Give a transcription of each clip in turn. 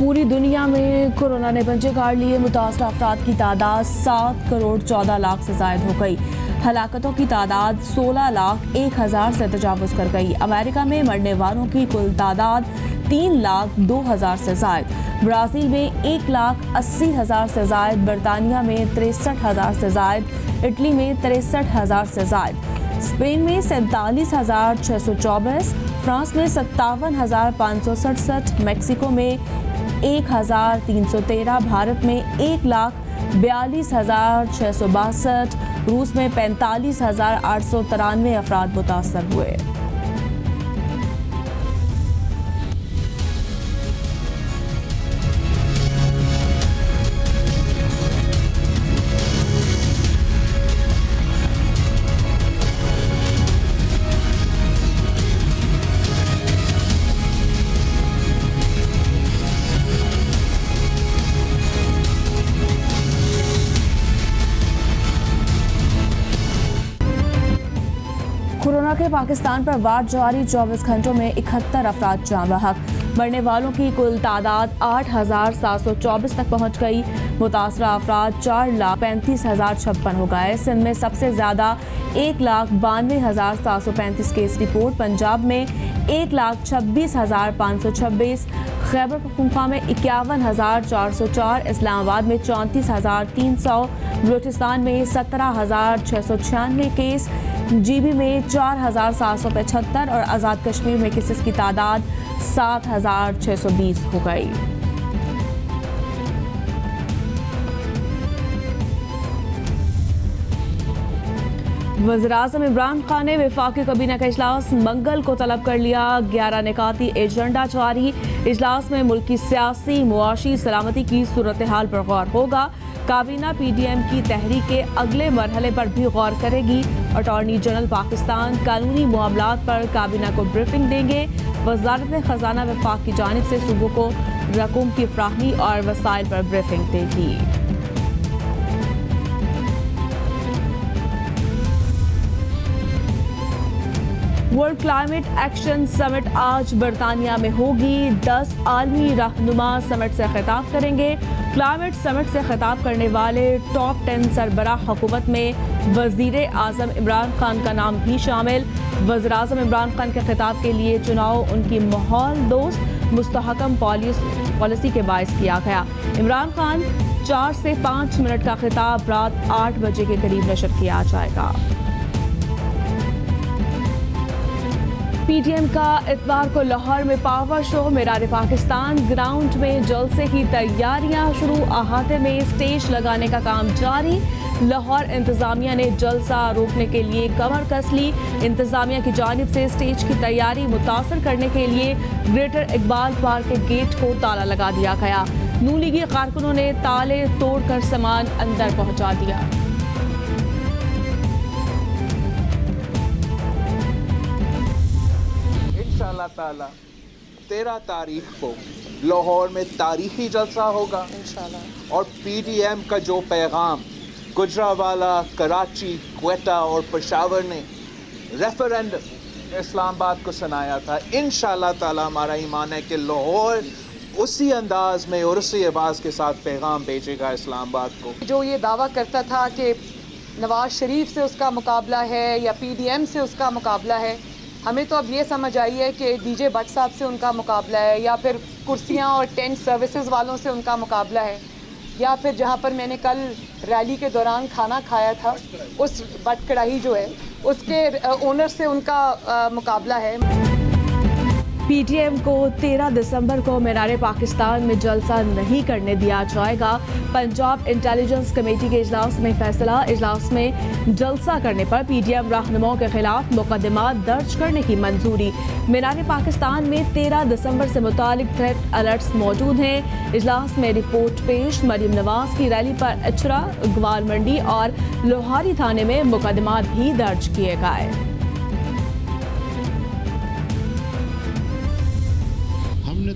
पूरी दुनिया में कोरोना ने पंजे गाड़ लिए। मुतासर अफराद की तादाद 7 करोड़ 14 लाख से जायद हो गई। हलाकतों की तादाद 16 लाख 1 हजार से तजावुज कर गई। अमेरिका में मरने वालों की कुल तादाद 3 लाख 2 हजार से जायद। ब्राज़ील में 1 लाख 80 हजार से जायद। बरतानिया में 63 हजार से जायद। इटली में 63 हजार से जायद। स्पेन में 47,624, फ्रांस में 57,567, मैक्सिको में 1,313, भारत में 1,42,662, रूस में 45,893 अफराद मुतासर हुए। कोरोना के पाकिस्तान पर वार जारी। 24 घंटों में 71 अफराद जान बहक। मरने वालों की कुल तादाद 8,724 तक पहुंच गई। मुतासरा अफराद 4,35,056 हो गए। सिंध में सबसे ज़्यादा 1,92,735 केस रिपोर्ट। पंजाब में 1,26,526, खैबर पख्तूनख्वा में 51,404, इस्लामाबाद में 34,300, बलूचिस्तान में 17,696 केस, जीबी में 4,775 और आज़ाद कश्मीर में केसेस की तादाद 7,620 हो गई। वज़ीर-ए-आज़म इमरान खान ने वफाकी काबीना का इजलास मंगल को तलब कर लिया। 11 निकाती एजेंडा जारी। इजलास में मुल्क की सियासी मुआशी सलामती की सूरत हाल पर गौर होगा। काबीना PDM की तहरीक के अगले मरहले पर भी गौर करेगी। अटॉर्नी जनरल पाकिस्तान कानूनी मामलात पर काबीना को ब्रीफिंग देंगे। वज़ारत ख़जाना वफाक की जानिब से सूबों को रकूम की फ्राहमी और वसाइल पर ब्रीफिंग देगी। वर्ल्ड क्लाइमेट एक्शन समिट आज बरतानिया में होगी। 10 आलमी रहनुमा समिट से खिताब करेंगे। क्लाइमेट समिट से खिताब करने वाले टॉप 10 सरबराह हुकूमत में वज़ीर-ए-आज़म इमरान खान का नाम भी शामिल। वज़ीर-ए-आज़म इमरान खान के खिताब के लिए चुनाव उनकी माहौल दोस्त मुस्तहकम पॉलिसी के बायस किया गया। इमरान खान 4 से 5 मिनट का खिताब रात 8 बजे के करीब नशर किया जाएगा। PDM का इतवार को लाहौर में पावर शो। मीरार पाकिस्तान ग्राउंड में जलसे की तैयारियां शुरू। अहाते में स्टेज लगाने का काम जारी। लाहौर इंतजामिया ने जलसा रोकने के लिए कमर कस ली। इंतजामिया की जानिब से स्टेज की तैयारी मुतासर करने के लिए ग्रेटर इकबाल पार्क के गेट को ताला लगा दिया गया। नून लीगी कारकुनों ने ताले तोड़कर सामान अंदर पहुंचा दिया। ताला 13 तारीख को लाहौर में तारीखी जलसा होगा इंशाल्लाह। और PDM का जो पैगाम गुजरावाला, कराची, क्वेटा और पेशावर ने रेफरेंडम इस्लामाबाद को सुनाया था, इंशाल्लाह ताला हमारा ईमान है कि लाहौर उसी अंदाज में और उसी आवाज़ के साथ पैगाम भेजेगा इस्लामाबाद को। जो ये दावा करता था कि नवाज शरीफ से उसका मुकाबला है या PDM से उसका मुकाबला है, हमें तो अब ये समझ आई है कि DJ भट्ट साहब से उनका मुकाबला है, या फिर कुर्सियाँ और टेंट सर्विसेज वालों से उनका मुकाबला है, या फिर जहाँ पर मैंने कल रैली के दौरान खाना खाया था उस भट्ट कढ़ाई जो है उसके ओनर से उनका मुकाबला है। PDM को 13 दिसंबर को मीरार पाकिस्तान में जलसा नहीं करने दिया जाएगा। पंजाब इंटेलिजेंस कमेटी के इजलास में फैसला। इजलास में जलसा करने पर PDM रहनुमाओं के खिलाफ मुकदमा दर्ज करने की मंजूरी। मीरार पाकिस्तान में 13 दिसंबर से मुतालिक थ्रेट अलर्ट्स मौजूद हैं। इजलास में रिपोर्ट पेश। मरीम नवाज की रैली पर अचरा, ग्वाल मंडी और लोहारी थाने में मुकदमा भी दर्ज किए गए।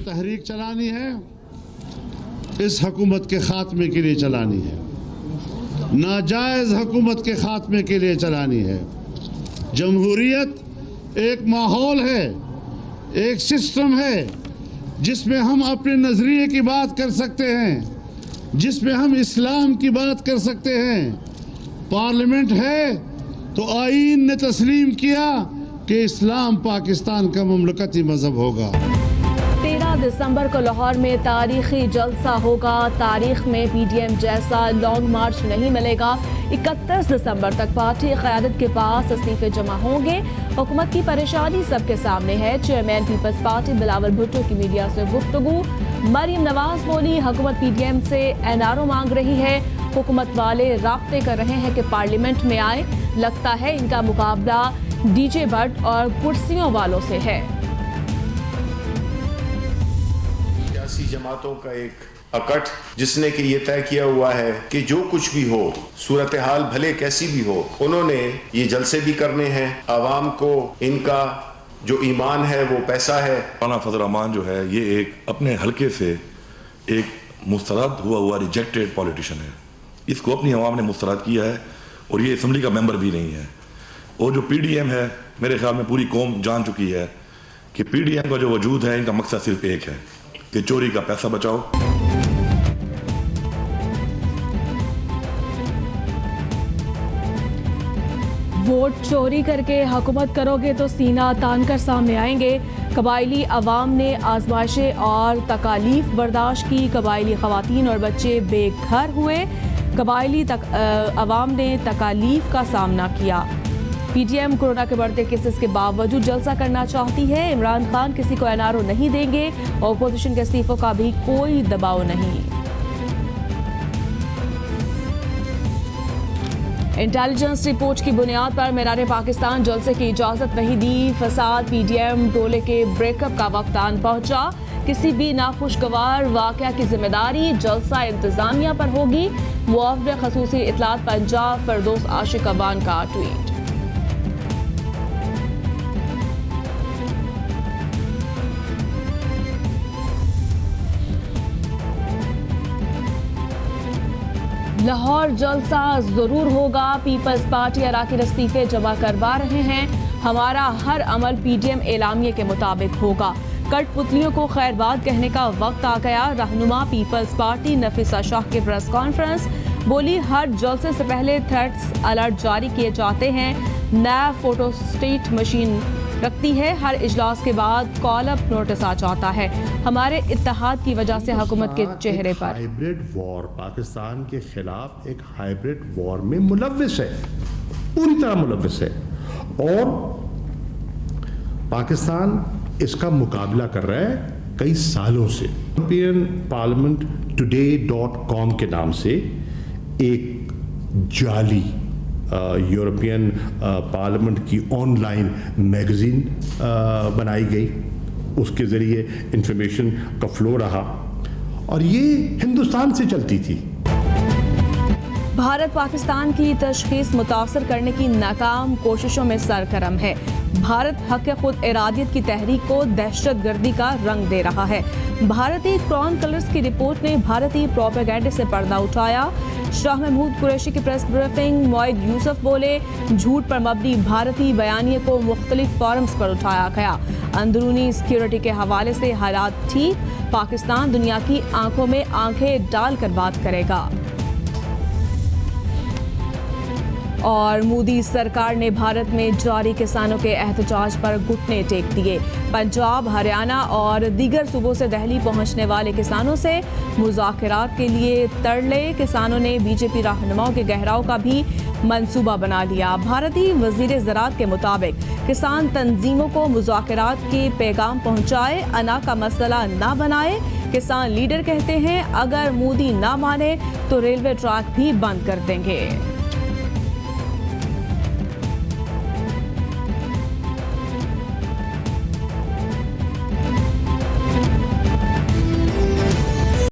तहरीक चलानी है, इस हुकूमत के खात्मे के लिए चलानी है, नाजायज हुकूमत के खात्मे के लिए चलानी है। जमहूरियत एक माहौल है, एक सिस्टम है जिसमें हम अपने नजरिए की बात कर सकते हैं, जिसमें हम इस्लाम की बात कर सकते हैं। पार्लियामेंट है तो आईन ने तस्लीम किया कि इस्लाम पाकिस्तान का मुमलकती मजहब होगा। 13 दिसंबर को लाहौर में तारीखी जलसा होगा। तारीख में पीडीएम जैसा लॉन्ग मार्च नहीं मिलेगा। 31 दिसंबर तक पार्टी क़यादत के पास इस्तीफे जमा होंगे। हुकूमत की परेशानी सबके सामने है। Chairman Peoples Party Bilawal Bhutto की मीडिया से गुफ्तगू। मरीम नवाज बोली, हुकूमत पीडीएम से एनआरओ मांग रही है। हुकूमत वाले राब्ते कर रहे हैं कि पार्लियामेंट में आए। लगता है इनका मुकाबला डीजे भट्ट और कुर्सियों वालों से है। सियासी जमातों का एक अकट जिसने कि ये तय किया हुआ है कि जो कुछ भी हो, सूरत हाल भले कैसी भी हो, उन्होंने ये जलसे भी करने हैं। आवाम को इनका जो ईमान है वो पैसा है। मौलाना फजल रहमान जो है ये एक अपने हलके से एक मुस्तरद हुआ रिजेक्टेड पॉलिटिशियन है। इसको अपनी आवाम ने मुस्तरद किया है और ये असम्बली का मेंबर भी नहीं है। और जो पीडीएम है, मेरे ख्याल में पूरी कौम जान चुकी है कि पीडीएम का जो वजूद है, इनका मकसद सिर्फ एक है कि चोरी का पैसा बचाओ। वोट चोरी करके हुकूमत करोगे तो सीना तान कर सामने आएंगे। कबायली अवाम ने आजमाइशें और तकालीफ बर्दाश्त की। कबायली खवातीन और बच्चे बेघर हुए। कबायली अवाम ने तकालीफ का सामना किया। पीडीएम कोरोना के बढ़ते केसेस के बावजूद जलसा करना चाहती है। इमरान खान किसी को एनआरओ नहीं देंगे। ऑपोजिशन के इस्तीफों का भी कोई दबाव नहीं। इंटेलिजेंस रिपोर्ट की बुनियाद पर मीनार पाकिस्तान जलसे की इजाजत नहीं दी। फसाद पीडीएम टोले के ब्रेकअप का वक्त आन पहुंचा। किसी भी नाखुशगवार वाकया की जिम्मेदारी जलसा इंतजामिया पर होगी। मुआवजे खसूसी इतलात पंजाब फरदोस आशिक अवान का ट्वीट। लाहौर जलसा जरूर होगा। पीपल्स पार्टी अराकीन इस्तीफे जमा करवा रहे हैं। हमारा हर अमल पीडीएम एलामिये के मुताबिक होगा। कठपुतलियों को खैरबाद कहने का वक्त आ गया। रहनुमा पीपल्स पार्टी नफीसा शाह की प्रेस कॉन्फ्रेंस बोली, हर जलसे से पहले थ्रेट्स अलर्ट जारी किए जाते हैं। नया फोटोस्टेट मशीन रखती है। हर इजलास के बाद कॉल अप नोटिस आ जाता है। हमारे इत्तेहाद की वजह से हुकूमत के चेहरे पर हाइब्रिड वॉर, पाकिस्तान के खिलाफ एक हाइब्रिड वॉर में मुलव्विस है, पूरी तरह मुलव्विस है। और पाकिस्तान इसका मुकाबला कर रहा है कई सालों से। यूरोपियन पार्लियामेंट today.com के नाम से एक जाली यूरोपियन पार्लियामेंट की ऑनलाइन मैगजीन बनाई गई। उसके ज़रिए इंफॉर्मेशन का फ्लो रहा और ये हिंदुस्तान से चलती थी। भारत पाकिस्तान की तशखीस मुतासर करने की नाकाम कोशिशों में सरगर्म है। भारत हक खुद इरादियत की तहरीक को दहशतगर्दी का रंग दे रहा है। भारतीय क्रॉन कलर्स की रिपोर्ट ने भारतीय प्रोपेगेंडे से पर्दा उठाया। शाह महमूद कुरैशी की प्रेस ब्रीफिंग। मोइद यूसुफ बोले, झूठ पर मबनी भारतीय बयानिए को मुख्तलिफ फोरम्स पर उठाया गया। अंदरूनी सिक्योरिटी के हवाले से हालात ठीक। पाकिस्तान दुनिया की आंखों में आंखें डालकर बात करेगा। और मोदी सरकार ने भारत में जारी किसानों के एहतजाज पर घुटने टेक दिए। पंजाब, हरियाणा और दीगर सूबों से दिल्ली पहुंचने वाले किसानों से मुज़ाकरात के लिए तरले। किसानों ने बीजेपी रहनुमाओं के गहराव का भी मंसूबा बना लिया। भारतीय वजीर ज़राअत के मुताबिक किसान तंजीमों को मुज़ाकरात के पैगाम पहुंचाए, अना का मसला ना बनाए। किसान लीडर कहते हैं अगर मोदी ना माने तो रेलवे ट्रैक भी बंद कर देंगे।